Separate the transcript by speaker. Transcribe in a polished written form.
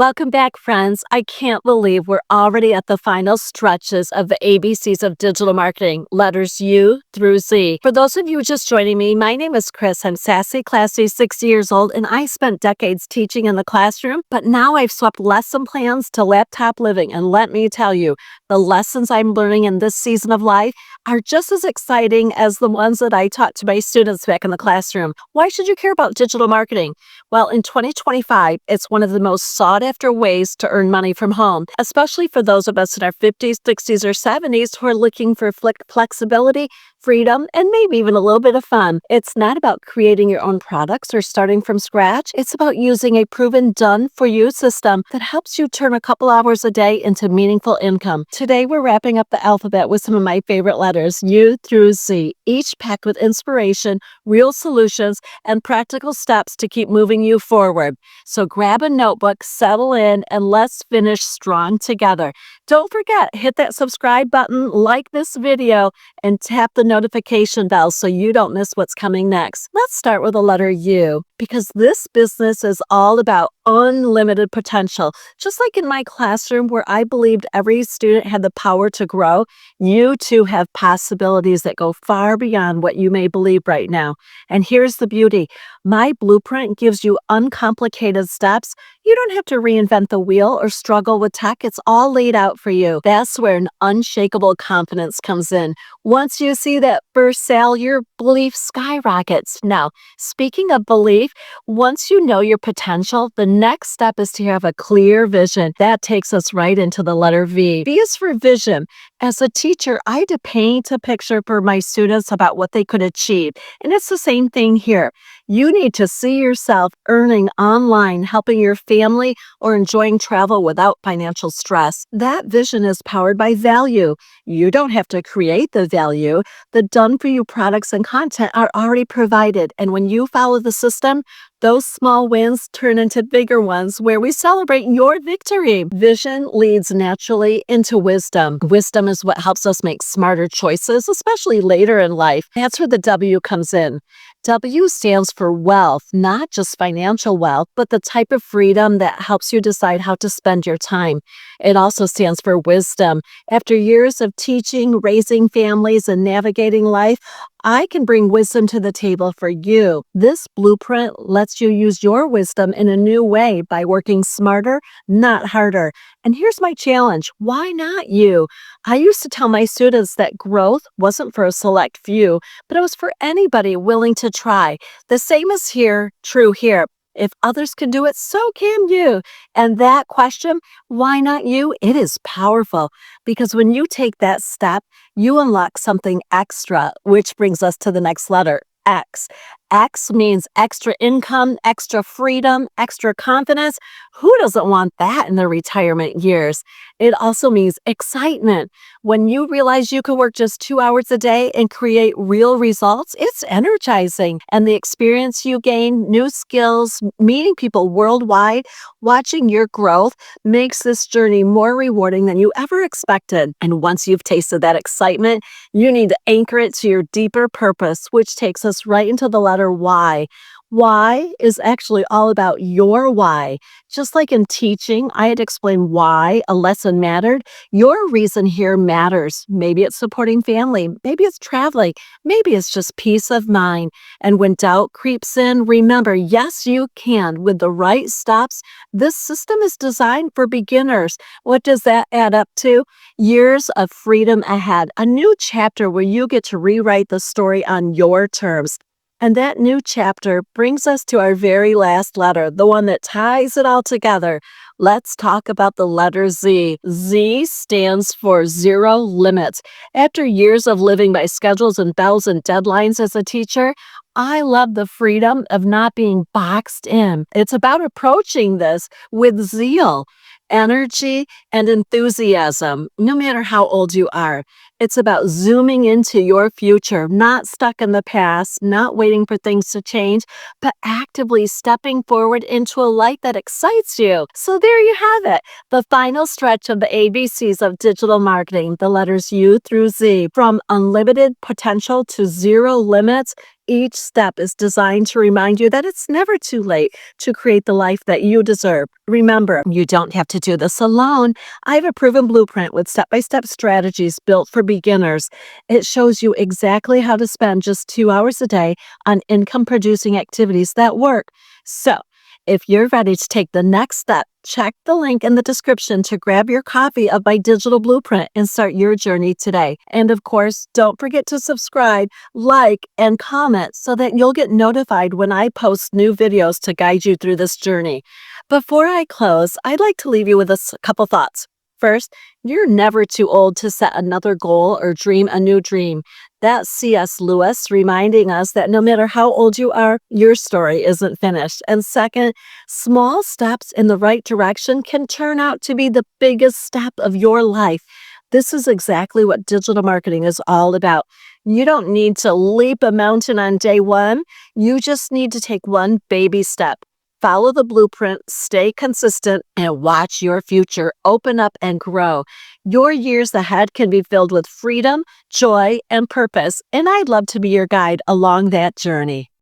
Speaker 1: Welcome back, friends. I can't believe we're already at the final stretches of the ABCs of digital marketing, letters U through Z. For those of you just joining me, my name is Chris. I'm sassy, classy, 60 years old, and I spent decades teaching in the classroom, but now I've swept lesson plans to laptop living. And let me tell you, the lessons I'm learning in this season of life are just as exciting as the ones that I taught to my students back in the classroom. Why should you care about digital marketing? Well, in 2025, it's one of the most sought after ways to earn money from home, especially for those of us in our 50s, 60s, or 70s who are looking for flexibility, freedom, and maybe even a little bit of fun. It's not about creating your own products or starting from scratch. It's about using a proven done-for-you system that helps you turn a couple hours a day into meaningful income. Today, we're wrapping up the alphabet with some of my favorite letters, U through Z, each packed with inspiration, real solutions, and practical steps to keep moving you forward. So grab a notebook, settle in, and let's finish strong together. Don't forget, hit that subscribe button, like this video, and tap the notification bell so you don't miss what's coming next. Let's start with the letter U, because this business is all about unlimited potential. Just like in my classroom where I believed every student had the power to grow, you too have possibilities that go far beyond what you may believe right now. And here's the beauty. My blueprint gives you uncomplicated steps. You don't have to reinvent the wheel or struggle with tech. It's all laid out for you. That's where an unshakable confidence comes in. Once you see that first sale, your belief skyrockets. Now, speaking of belief, once you know your potential, the next step is to have a clear vision. That takes us right into the letter V. V is for vision. As a teacher, I had to paint a picture for my students about what they could achieve. And it's the same thing here. You need to see yourself earning online, helping your family, or enjoying travel without financial stress. That vision is powered by value. You don't have to create the value. The done-for-you products and content are already provided. And when you follow the system, those small wins turn into bigger ones where we celebrate your victory. Vision leads naturally into wisdom. Wisdom is what helps us make smarter choices, especially later in life. That's where the W comes in. W stands for wealth, not just financial wealth, but the type of freedom that helps you decide how to spend your time. It also stands for wisdom. After years of teaching, raising families, and navigating life, I can bring wisdom to the table for you. This blueprint lets you use your wisdom in a new way by working smarter, not harder. And here's my challenge. Why not you? I used to tell my students that growth wasn't for a select few, but it was for anybody willing to try. The same is true here. If others can do it, so can you. And that question, why not you? It is powerful because when you take that step, you unlock something extra, which brings us to the next letter, X. X means extra income, extra freedom, extra confidence. Who doesn't want that in their retirement years? It also means excitement. When you realize you can work just 2 hours a day and create real results, it's energizing. And the experience you gain, new skills, meeting people worldwide, watching your growth makes this journey more rewarding than you ever expected. And once you've tasted that excitement, you need to anchor it to your deeper purpose, which takes us right into the letter Y. Why is actually all about your why. Just like in teaching, I had to explain why a lesson mattered. Your reason here matters. Maybe it's supporting family. Maybe it's traveling. Maybe it's just peace of mind. And when doubt creeps in, remember, yes, you can. With the right steps, this system is designed for beginners. What does that add up to? Years of freedom ahead. A new chapter where you get to rewrite the story on your terms. And that new chapter brings us to our very last letter, the one that ties it all together. Let's talk about the letter Z. Z stands for zero limits. After years of living by schedules and bells and deadlines as a teacher, I love the freedom of not being boxed in. It's about approaching this with zeal, energy, and enthusiasm, no matter how old you are. It's about zooming into your future, not stuck in the past, not waiting for things to change, but actively stepping forward into a life that excites you. So there you have it, the final stretch of the ABCs of digital marketing, the letters U through Z, from unlimited potential to zero limits. each step is designed to remind you that it's never too late to create the life that you deserve. Remember, you don't have to do this alone. I have a proven blueprint with step-by-step strategies built for beginners. It shows you exactly how to spend just 2 hours a day on income-producing activities that work. So, if you're ready to take the next step, check the link in the description to grab your copy of my digital blueprint and start your journey today. And of course, don't forget to subscribe, like, and comment so that you'll get notified when I post new videos to guide you through this journey. Before I close, I'd like to leave you with a couple thoughts. First, you're never too old to set another goal or dream a new dream. That's C.S. Lewis reminding us that no matter how old you are, your story isn't finished. And second, small steps in the right direction can turn out to be the biggest step of your life. This is exactly what digital marketing is all about. You don't need to leap a mountain on day one. You just need to take one baby step. Follow the blueprint, stay consistent, and watch your future open up and grow. Your years ahead can be filled with freedom, joy, and purpose, and I'd love to be your guide along that journey.